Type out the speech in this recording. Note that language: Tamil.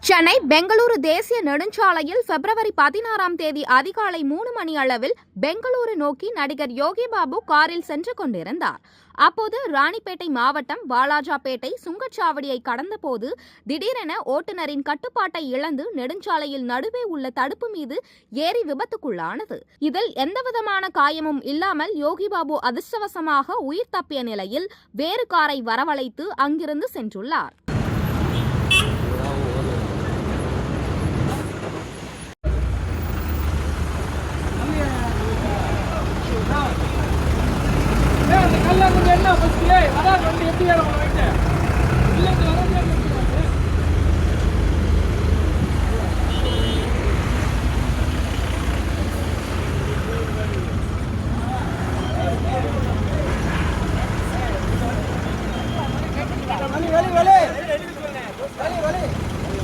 சென்னை பெங்களூரு தேசிய நெடுஞ்சாலையில் பிப்ரவரி 16ஆம் தேதி அதிகாலை 3 மணி அளவில் பெங்களூரு நோக்கி நடிகர் யோகி பாபு காரில் சென்று கொண்டிருந்தார். அப்போது ராணிப்பேட்டை மாவட்டம் வாலாஜாபேட்டை சுங்கச்சாவடியை கடந்தபோது திடீரென ஓட்டுநரின் கட்டுப்பாட்டை இழந்து நெடுஞ்சாலையில் நடுவே உள்ள தடுப்பு மீது ஏறி விபத்துக்குள்ளானது. இதில் எந்தவிதமான காயமும் இல்லாமல் யோகி பாபு அதிர்ஷ்டவசமாக உயிர் தப்பிய நிலையில் வேறு காரை வரவழைத்து அங்கிருந்து சென்றுள்ளார்.